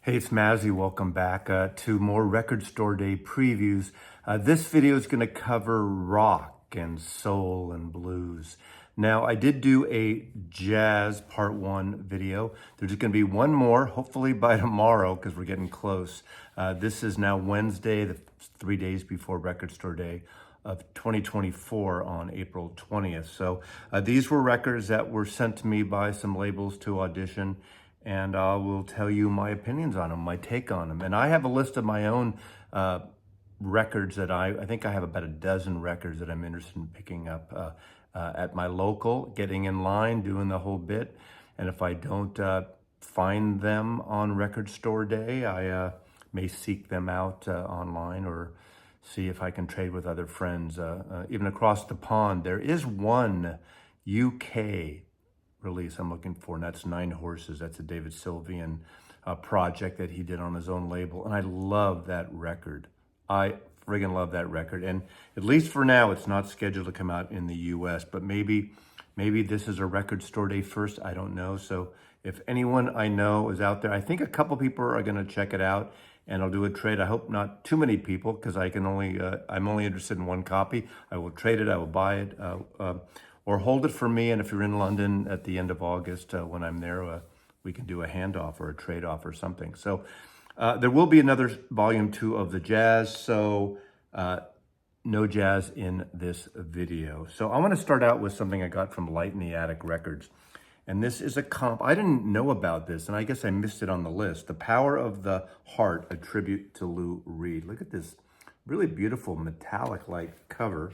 Hey, it's Mazzy. Welcome back to more Record Store Day previews. This video is going to cover rock and soul and blues. Now, I did do a jazz part 1 video. There's going to be one more, hopefully by tomorrow, because we're getting close. This is now Wednesday, the 3 days before Record Store Day of 2024 on April 20th. So these were records that were sent to me by some labels to audition, and I will tell you my opinions on them, my take on them. And I have a list of my own records that I think I have about a dozen records that I'm interested in picking up at my local, getting in line, doing the whole bit. And if I don't find them on Record Store Day, I may seek them out online or see if I can trade with other friends. Even across the pond, there is one UK release I'm looking for, and that's Nine Horses. That's a David Sylvian project that he did on his own label, and I love that record. I friggin' love that record, and at least for now, it's not scheduled to come out in the US, but maybe this is a Record Store Day first, I don't know. So if anyone I know is out there, I think a couple people are gonna check it out, and I'll do a trade. I hope not too many people, because I'm only interested in one copy. I will trade it, I will buy it, or hold it for me. And if you're in London at the end of August, when I'm there, we can do a handoff or a trade-off or something. So there will be another volume 2 of the jazz, so no jazz in this video. So I want to start out with something I got from Light in the Attic Records. And this is a comp. I didn't know about this, and I guess I missed it on the list. The Power of the Heart, a tribute to Lou Reed. Look at this really beautiful metallic-like cover.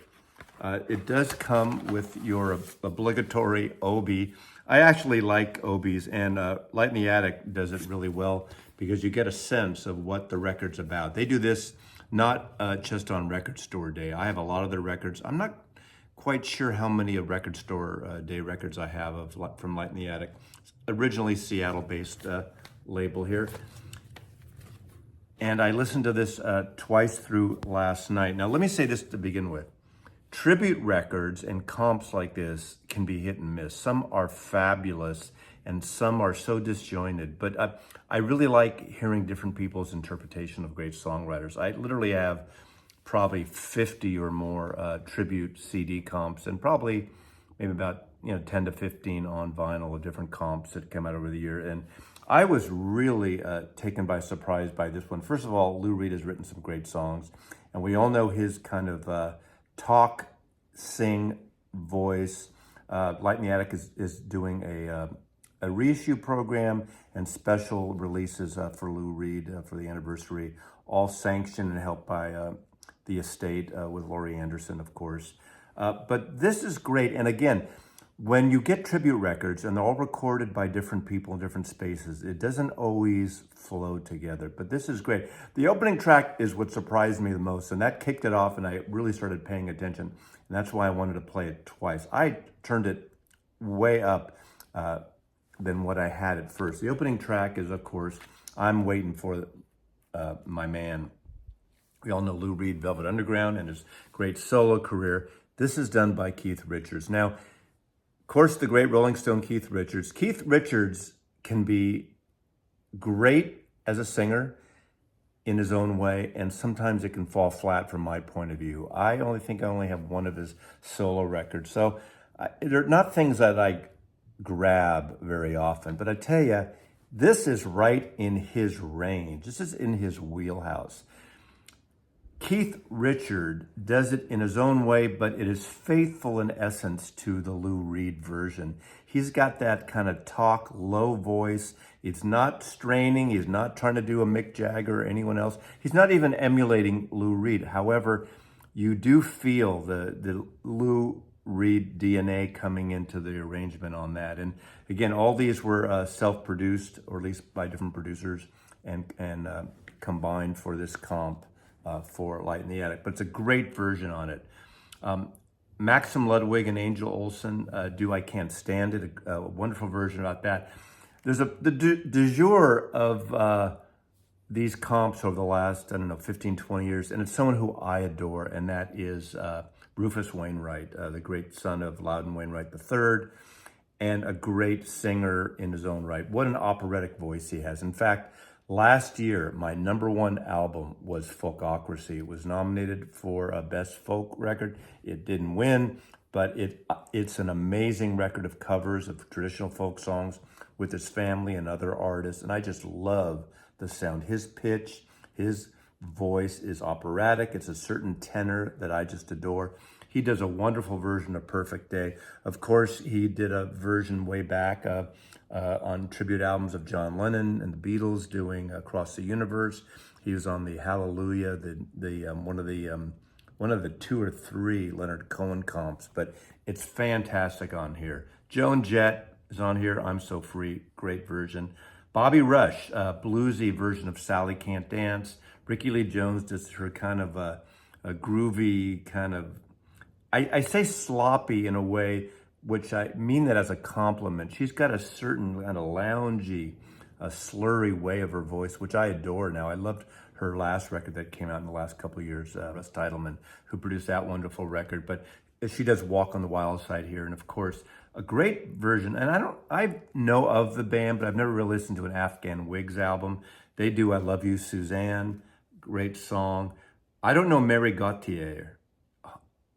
It does come with your obligatory OB. I actually like OBs, and Light in the Attic does it really well because you get a sense of what the record's about. They do this not just on Record Store Day. I have a lot of their records. I'm not quite sure how many Record Store Day records I have from Light in the Attic. It's originally Seattle-based label here. And I listened to this twice through last night. Now, let me say this to begin with. Tribute records and comps like this can be hit and miss. Some are fabulous and some are so disjointed, but I really like hearing different people's interpretation of great songwriters. I literally have probably 50 or more tribute CD comps, and probably maybe about 10 to 15 on vinyl of different comps that come out over the year. And I was really taken by surprise by this one. First of all, Lou Reed has written some great songs, and we all know his kind of talk, sing voice. Light in the Attic is doing a reissue program and special releases for Lou Reed for the anniversary, all sanctioned and helped by the estate with Laurie Anderson, of course. But this is great. And again, when you get tribute records and they're all recorded by different people in different spaces, it doesn't always flow together, but this is great. The opening track is what surprised me the most, and that kicked it off, and I really started paying attention, and that's why I wanted to play it twice. I turned it way up than what I had at first. The opening track is, of course, I'm Waiting for My Man. We all know Lou Reed, Velvet Underground, and his great solo career. This is done by Keith Richards. Now, of course, the great Rolling Stone Keith Richards. Keith Richards can be great as a singer in his own way, and sometimes it can fall flat from my point of view. I only have one of his solo records, so they're not things that I grab very often, but I tell you, this is right in his range. This is in his wheelhouse. Keith Richards does it in his own way, but it is faithful in essence to the Lou Reed version. He's got that kind of talk, low voice. It's not straining. He's not trying to do a Mick Jagger or anyone else. He's not even emulating Lou Reed. However, you do feel the Lou Reed DNA coming into the arrangement on that. And again, all these were self-produced, or at least by different producers, and combined for this comp. For Light in the Attic, but it's a great version on it. Maxim Ludwig and Angel Olsen do I Can't Stand It, a wonderful version about that. There's the du jour of these comps over the last, 15, 20 years, and it's someone who I adore, and that is Rufus Wainwright, the great son of Loudon Wainwright III, and a great singer in his own right. What an operatic voice he has. In fact, Last year, my #1 album was Folkocracy. It was nominated for a Best Folk Record. It didn't win, but it's an amazing record of covers of traditional folk songs with his family and other artists, and I just love the sound. His pitch, his voice is operatic. It's a certain tenor that I just adore. He does a wonderful version of Perfect Day. Of course, he did a version way back on tribute albums of John Lennon and the Beatles doing Across the Universe. He was on the Hallelujah, one of the 2 or 3 Leonard Cohen comps, but it's fantastic on here. Joan Jett is on here, I'm So Free, great version. Bobby Rush, bluesy version of Sally Can't Dance. Ricky Lee Jones does her kind of a groovy kind of, I say sloppy in a way, which I mean that as a compliment. She's got a certain kind of loungy, slurry way of her voice, which I adore now. I loved her last record that came out in the last couple of years, Russ Titleman, who produced that wonderful record. But she does Walk on the Wild Side here. And of course, a great version. And I know of the band, but I've never really listened to an Afghan Wigs album. They do I Love You, Suzanne. Great song. I don't know Mary Gauthier.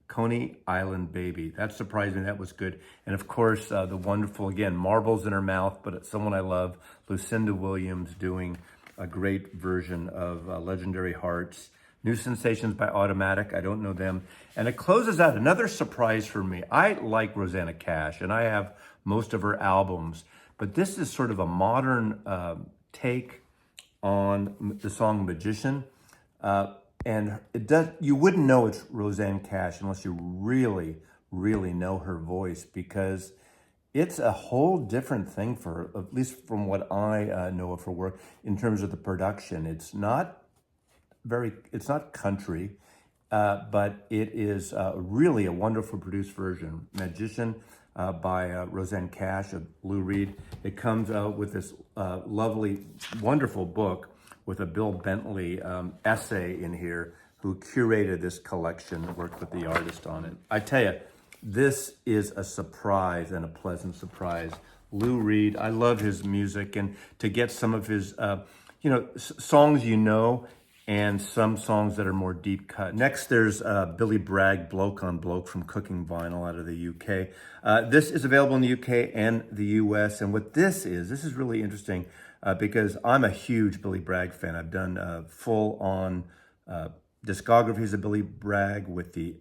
Coney Island Baby. That surprised me. That was good. And of course, the wonderful, again, Marbles in Her Mouth, but it's someone I love, Lucinda Williams doing a great version of Legendary Hearts. New Sensations by Automatic. I don't know them. And it closes out another surprise for me. I like Rosanna Cash, and I have most of her albums, but this is sort of a modern take on the song Magician. And you wouldn't know it's Rosanna Cash unless you really, really know her voice, because it's a whole different thing for her, at least from what I know of her work in terms of the production. It's not country, but it is really a wonderful produced version. Magician by Rosanna Cash of Lou Reed. It comes out with this lovely, wonderful book with a Bill Bentley essay in here, who curated this collection and worked with the artist on it. I tell you, this is a surprise and a pleasant surprise. Lou Reed, I love his music, and to get some of his, songs and some songs that are more deep cut. Next, there's Billy Bragg, Bloke on Bloke from Cooking Vinyl out of the UK. This is available in the UK and the US, and what this is really interesting because I'm a huge Billy Bragg fan. I've done full-on discographies of Billy Bragg with the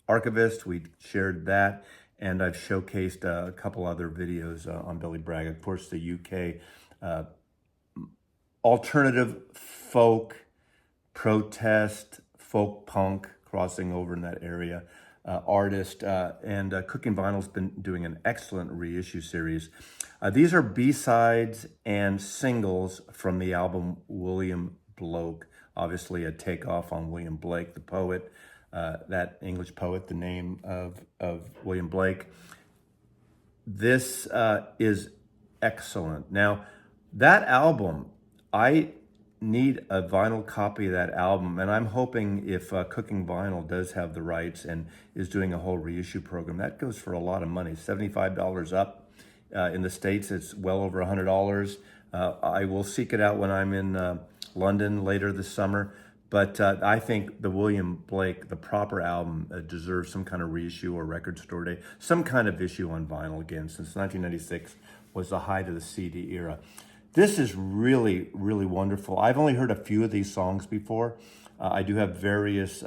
Archivist. We shared that, and I've showcased a couple other videos on Billy Bragg. Of course, the UK alternative folk, protest, folk punk, crossing over in that area, artist, and Cooking Vinyl's been doing an excellent reissue series. These are B-sides and singles from the album William Bloke, obviously a takeoff on William Blake, the poet, that English poet, the name of William Blake. This is excellent. Now, that album, I need a vinyl copy of that album, and I'm hoping if Cooking Vinyl does have the rights and is doing a whole reissue program, that goes for a lot of money, $75 up. In the States, it's well over $100. I will seek it out when I'm in London later this summer, but I think the William Blake, the proper album, deserves some kind of reissue or record store day, some kind of issue on vinyl again, since 1996 was the height of the CD era. This is really, really wonderful. I've only heard a few of these songs before. I do have various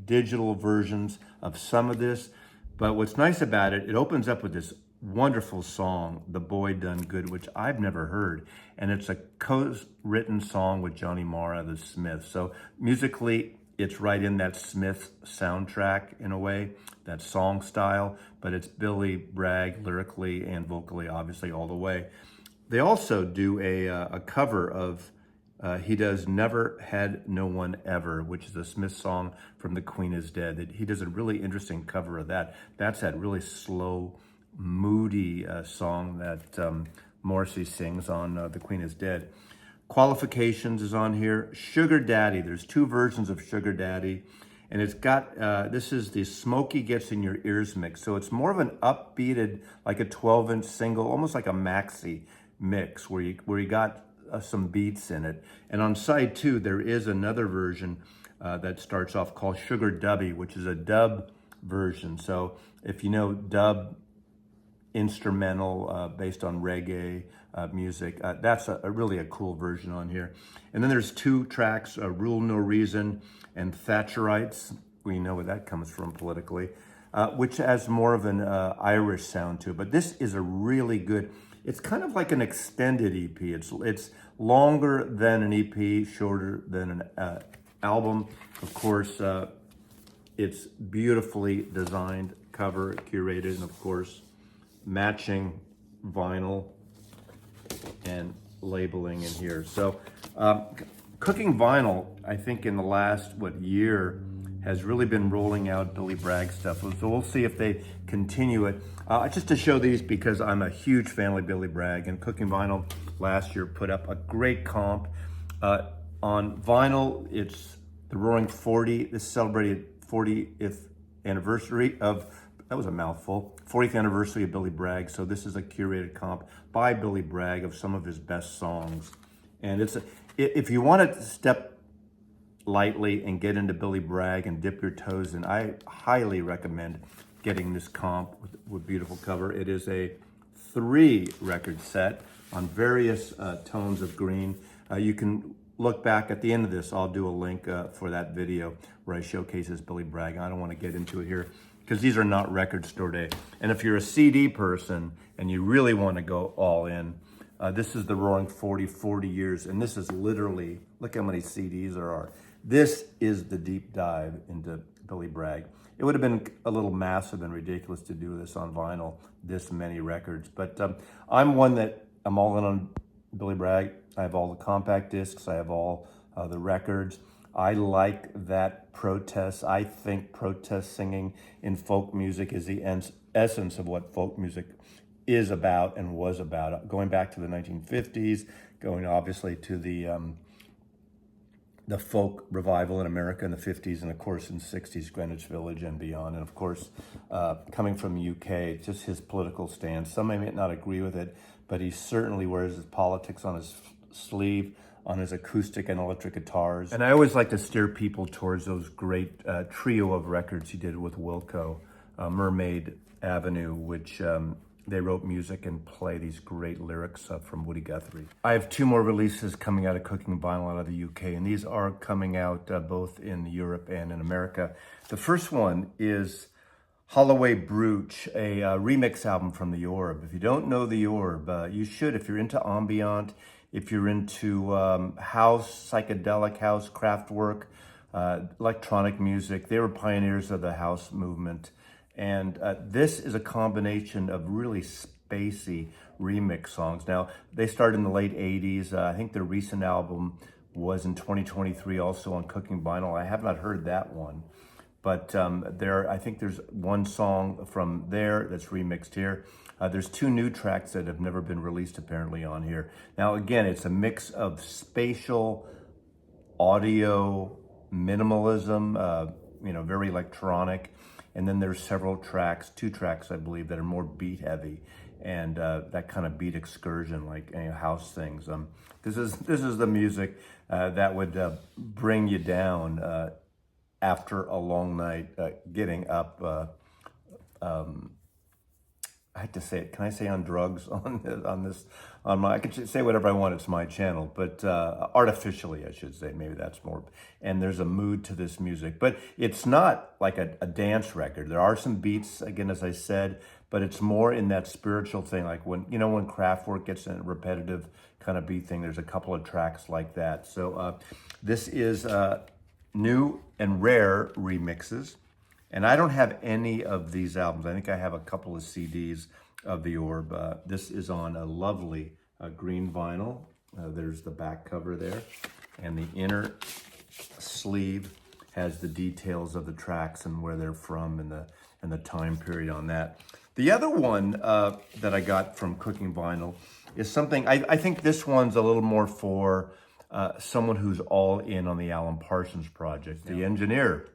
digital versions of some of this, but what's nice about it, it opens up with this wonderful song, The Boy Done Good, which I've never heard. And it's a co-written song with Johnny Marr of the Smiths. So musically, it's right in that Smiths soundtrack in a way, that song style, but it's Billy Bragg lyrically and vocally, obviously, all the way. They also do a cover of he does Never Had No One Ever, which is a Smith song from The Queen Is Dead. He does a really interesting cover of that. That's that really slow, moody song that Morrissey sings on The Queen Is Dead. Qualifications is on here. Sugar Daddy, there's 2 versions of Sugar Daddy. And it's got, this is the Smokey Gets in Your Ears mix. So it's more of an upbeated, like a 12-inch single, almost like a maxi mix, where you got some beats in it. And on side 2, there is another version that starts off called Sugar Dubby, which is a dub version. So if you know dub instrumental based on reggae music, that's really a cool version on here. And then there's 2 tracks, Rule No Reason and Thatcherites. We know where that comes from politically, which has more of an Irish sound to it. But this is a really good, it's kind of like an extended EP. It's longer than an EP, shorter than an album. Of course, it's beautifully designed, cover, curated, and of course, matching vinyl and labeling in here. So Cooking Vinyl, I think in the last, year, has really been rolling out Billy Bragg stuff. So we'll see if they continue it. Just to show these because I'm a huge fan of Billy Bragg, and Cooking Vinyl last year put up a great comp. On vinyl, it's the Roaring 40. This celebrated 40th anniversary of, that was a mouthful, 40th anniversary of Billy Bragg. So this is a curated comp by Billy Bragg of some of his best songs. And if you want to step lightly and get into Billy Bragg and dip your toes in, I highly recommend getting this comp with beautiful cover. It is a 3 record set on various tones of green. You can look back at the end of this. I'll do a link for that video where I showcase this Billy Bragg. I don't want to get into it here because these are not record store day. And if you're a CD person and you really want to go all in, this is the Roaring 40 years, and this is literally, look how many CDs there are. This is the deep dive into Billy Bragg. It would have been a little massive and ridiculous to do this on vinyl, this many records. But I'm one that I'm all in on Billy Bragg. I have all the compact discs. I have all the records. I like that protest. I think protest singing in folk music is the essence of what folk music is about and was about. Going back to the 1950s, going obviously to the folk revival in America in the 50s, and of course in the 60s, Greenwich Village and beyond. And of course, coming from the UK, just his political stance. Some may not agree with it, but he certainly wears his politics on his sleeve, on his acoustic and electric guitars. And I always like to steer people towards those great trio of records he did with Wilco, Mermaid Avenue, which they wrote music and play these great lyrics from Woody Guthrie. I have 2 more releases coming out of Cooking Vinyl out of the UK, and these are coming out both in Europe and in America. The first one is Holloway Brooch, a remix album from the ORB. If you don't know the ORB, you should. If you're into ambient, if you're into house, psychedelic house, Kraftwerk, electronic music, they were pioneers of the house movement. And this is a combination of really spacey remix songs. Now, they started in the late 80s. I think their recent album was in 2023, also on Cooking Vinyl. I have not heard that one. But I think there's one song from there that's remixed here. There's 2 new tracks that have never been released apparently on here. Now, again, it's a mix of spatial, audio, minimalism, very electronic. And then there's several tracks, 2 tracks, I believe, that are more beat heavy and that kind of beat excursion, like house things. This is the music that would bring you down after a long night, getting up. I had to say it. Can I say on drugs I could say whatever I want. It's my channel, but artificially, I should say. Maybe that's more. And there's a mood to this music, but it's not like a dance record. There are some beats, again, as I said, but it's more in that spiritual thing. Like when Kraftwerk gets in a repetitive kind of beat thing, there's a couple of tracks like that. So this is new and rare remixes. And I don't have any of these albums. I think I have a couple of CDs of the ORB. This is on a lovely green vinyl. There's the back cover there. And the inner sleeve has the details of the tracks and where they're from and the time period on that. The other one that I got from Cooking Vinyl is something, I think this one's a little more for someone who's all in on the Alan Parsons project, the engineer.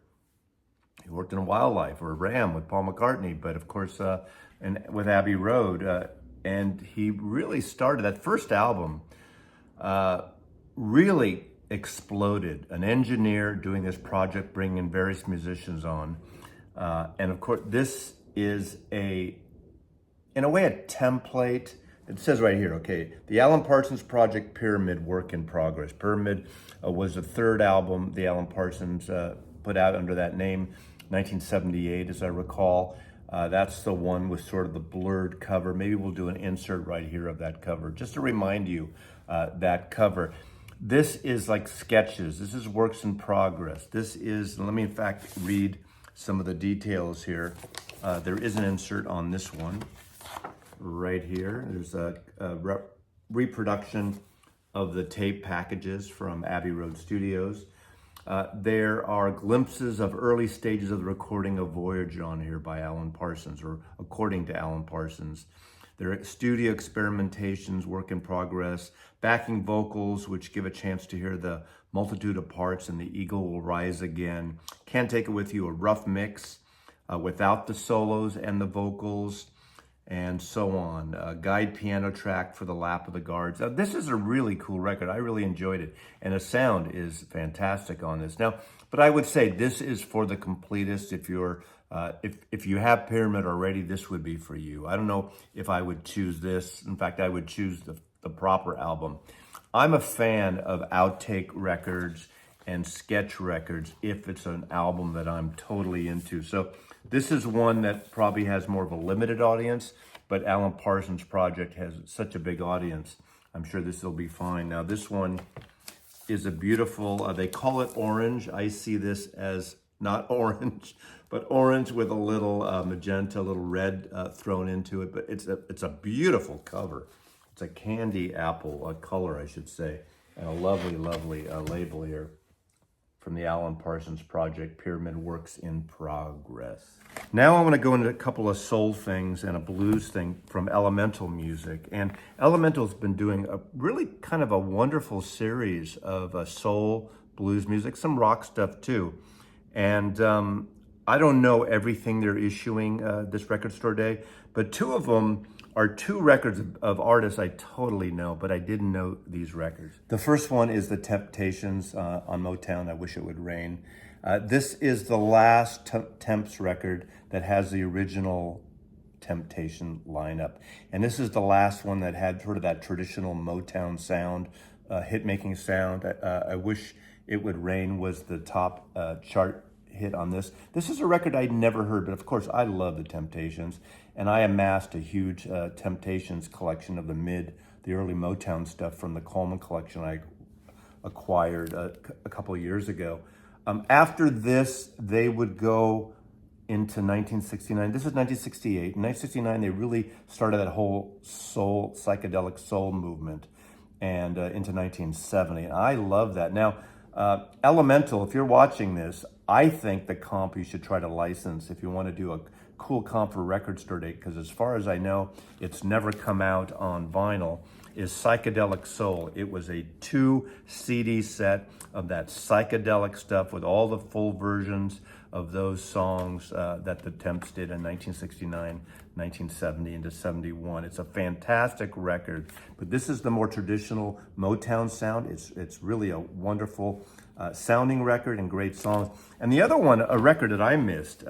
He worked in Wildlife or Ram with Paul McCartney, but of course, and with Abbey Road. And he really started that first album really exploded. An engineer doing this project, bringing various musicians on. And of course, this is in a way, a template. It says right here, okay, the Alan Parsons Project Pyramid Work in Progress. Pyramid was the third album the Alan Parsons put out under that name, 1978, as I recall. That's the one with sort of the blurred cover. Maybe we'll do an insert right here of that cover, just to remind you that cover. This is like sketches. This is works in progress. This is, let me in fact read some of the details here. There is an insert on this one right here. There's a reproduction of the tape packages from Abbey Road Studios. There are glimpses of early stages of the recording of Voyage on here by Alan Parsons, or according to Alan Parsons. There are studio experimentations, work in progress, backing vocals, which give a chance to hear the multitude of parts, and the eagle will rise again. Can't Take It With You, a rough mix without the solos and the vocals, and so on. A guide piano track for the Lap of the Guards. Now, this is a really cool record. I really enjoyed it, and the sound is fantastic on this. Now, but I would say this is for the completists. If you're if you have Pyramid already, this would be for you. I don't know if I would choose this. In fact, I would choose the proper album. I'm a fan of outtake records and sketch records if it's an album that I'm totally into. So this is one that probably has more of a limited audience, but Alan Parsons Project has such a big audience. I'm sure this will be fine. Now this one is a beautiful, they call it orange. I see this as not orange, but orange with a little magenta, a little red thrown into it. But it's a beautiful cover. It's a candy apple color, I should say, and a lovely, lovely label here from the Alan Parsons Project, Pyramid Works in Progress. Now I want to go into a couple of soul things and a blues thing from Elemental Music. And Elemental's been doing a really kind of a wonderful series of soul, blues music, some rock stuff too. And I don't know everything they're issuing this record store day, but two of them are two records of artists I totally know, but I didn't know these records. The first one is The Temptations on Motown, I Wish It Would Rain. This is the last Temps record that has the original Temptation lineup. And this is the last one that had sort of that traditional Motown sound, hit-making sound. I Wish It Would Rain was the top chart hit on this. This is a record I'd never heard, but of course I love the Temptations, and I amassed a huge Temptations collection of the early Motown stuff from the Coleman collection I acquired a couple of years ago. After this, they would go into 1969. This is 1968. In 1969, they really started that whole soul, psychedelic soul movement, and into 1970. And I love that. Now, Elemental, if you're watching this, I think the comp you should try to license if you want to do a cool comp for record store date, because as far as I know, it's never come out on vinyl, is Psychedelic Soul. It was a 2 CD set of that psychedelic stuff with all the full versions of those songs that the Temps did in 1969, 1970, into 71. It's a fantastic record, but this is the more traditional Motown sound. It's really a wonderful sounding record and great songs. And the other one, a record that I missed,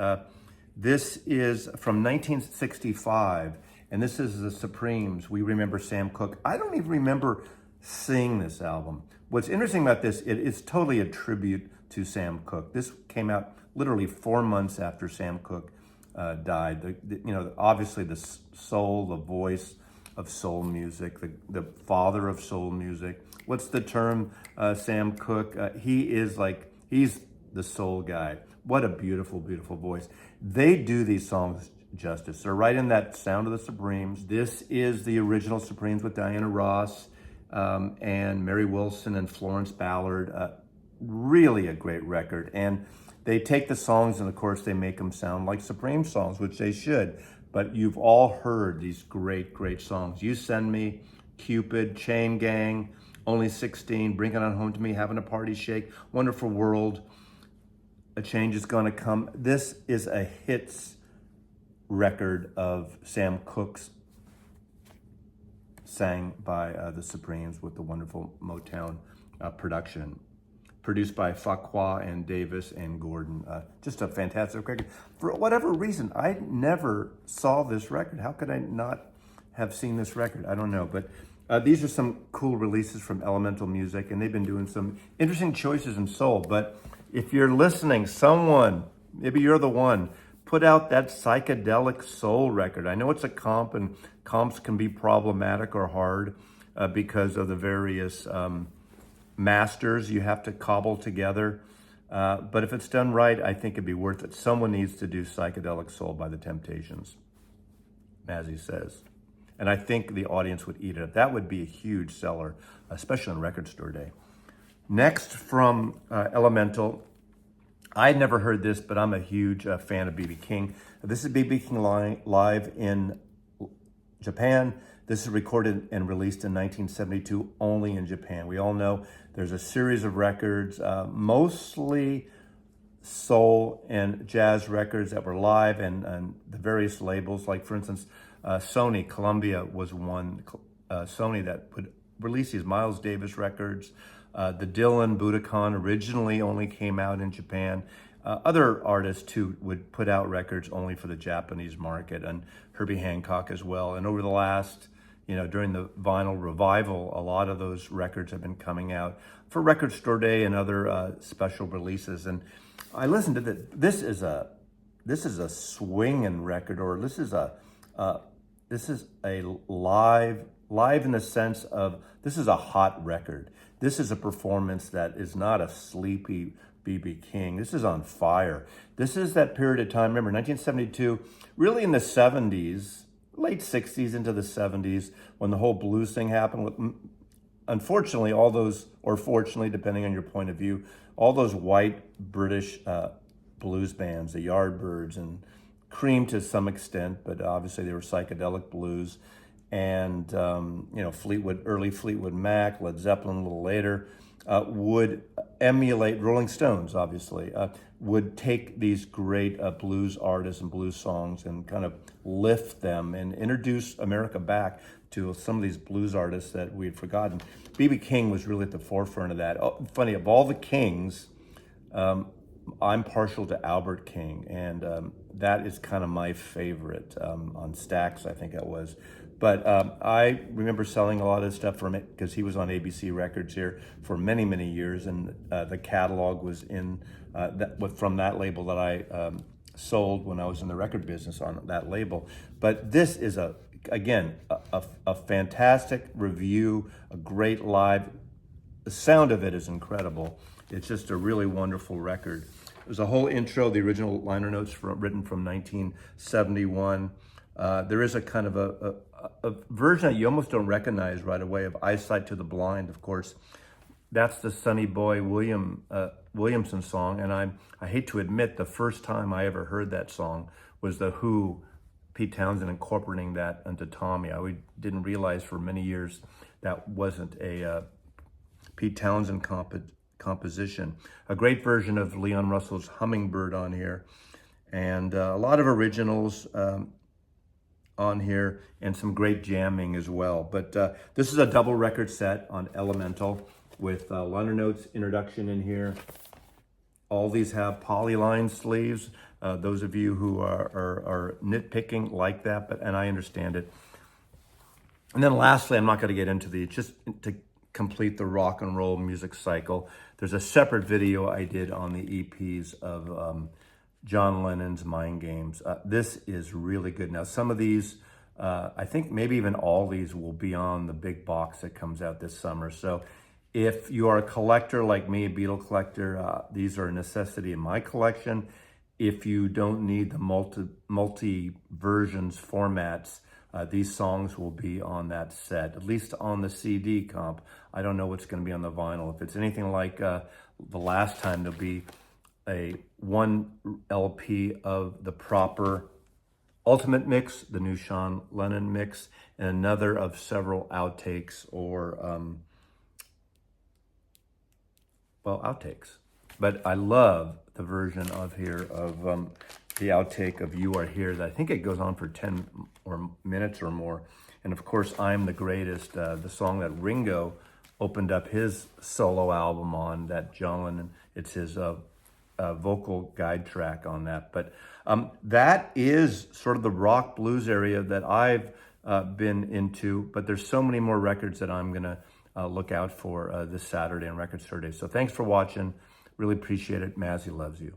this is from 1965, and this is the Supremes, We Remember Sam Cooke. I don't even remember seeing this album. What's interesting about this, it's totally a tribute to Sam Cooke. This came out literally 4 months after Sam Cooke died. Obviously the soul, the voice of soul music, the father of soul music. What's the term, Sam Cooke? He's the soul guy. What a beautiful, beautiful voice. They do these songs justice. They're right in that sound of the Supremes. This is the original Supremes with Diana Ross and Mary Wilson and Florence Ballard. Really a great record. And they take the songs and of course they make them sound like Supreme songs, which they should. But you've all heard these great, great songs. You Send Me, Cupid, Chain Gang, Only 16, Bring It On Home to Me, Having a Party Shake, Wonderful World, A Change Is Gonna Come. This is a hits record of Sam Cooke's sang by the Supremes with the wonderful Motown production. Produced by Farquhar and Davis and Gordon. Just a fantastic record. For whatever reason, I never saw this record. How could I not have seen this record? I don't know, but these are some cool releases from Elemental Music, and they've been doing some interesting choices in soul. But if you're listening, someone, maybe you're the one, put out that psychedelic soul record. I know it's a comp, and comps can be problematic or hard because of the various masters you have to cobble together. But if it's done right, I think it'd be worth it. Someone needs to do Psychedelic Soul by the Temptations, Mazzy says. And I think the audience would eat it up. That would be a huge seller, especially on Record Store Day. Next from Elemental, I'd never heard this, but I'm a huge fan of B.B. King. This is B.B. King live in Japan. This is recorded and released in 1972 only in Japan. We all know there's a series of records, mostly soul and jazz records that were live, and the various labels, like for instance, Sony, Columbia was one, Sony that would release these Miles Davis records. The Dylan Budokan originally only came out in Japan. Other artists too would put out records only for the Japanese market, and Herbie Hancock as well. And over the last, during the vinyl revival, a lot of those records have been coming out for Record Store Day and other special releases. And I listened to this. This is a swinging record, or this is a live in the sense of this is a hot record. This is a performance that is not a sleepy B.B. King. This is on fire. This is that period of time. Remember, 1972, really in the 70s, late 60s into the 70s, when the whole blues thing happened. Unfortunately, all those, or fortunately, depending on your point of view, all those white British blues bands, the Yardbirds and Cream to some extent, but obviously they were psychedelic blues. And, early Fleetwood Mac, Led Zeppelin a little later, would emulate Rolling Stones, obviously, would take these great blues artists and blues songs and kind of lift them and introduce America back to some of these blues artists that we had forgotten. B.B. King was really at the forefront of that. Oh, funny, of all the Kings, I'm partial to Albert King, and that is kind of my favorite on Stax, I think it was. But I remember selling a lot of stuff from it because he was on ABC Records here for many, many years, and the catalog was in from that label that I sold when I was in the record business on that label. But this is a fantastic review, a great live. The sound of it is incredible. It's just a really wonderful record. There's a whole intro, the original liner notes written from 1971. There is a kind of a version that you almost don't recognize right away of Eyesight to the Blind, of course. That's the Sonny Boy Williamson song, and I hate to admit the first time I ever heard that song was The Who, Pete Townsend incorporating that into Tommy. I didn't realize for many years that wasn't a Pete Townsend composition. A great version of Leon Russell's Hummingbird on here, and a lot of originals on here, and some great jamming as well. But this is a double record set on Elemental with liner notes introduction in here. All these have polyline sleeves. Those of you who are nitpicking like that, and I understand it. And then lastly, I'm not going to get into these, just to complete the rock and roll music cycle. There's a separate video I did on the EPs of John Lennon's Mind Games. This is really good. Now, some of these, I think maybe even all these will be on the big box that comes out this summer. So if you are a collector like me, a Beatle collector, these are a necessity in my collection. If you don't need the multi versions formats, these songs will be on that set, at least on the CD comp. I don't know what's going to be on the vinyl. If it's anything like the last time, there'll be one LP of the proper Ultimate Mix, the new Sean Lennon mix, and another of several outtakes or, outtakes. But I love the version of here of the outtake of You Are Here. That I think it goes on for 10 minutes or more. And of course, I'm the Greatest, the song that Ringo opened up his solo album on, that John Lennon, it's his vocal guide track on that. But that is sort of the rock blues area that I've been into, but there's so many more records that I'm gonna look out for this Saturday on Record Saturday. So thanks for watching. Really appreciate it. Mazzy loves you.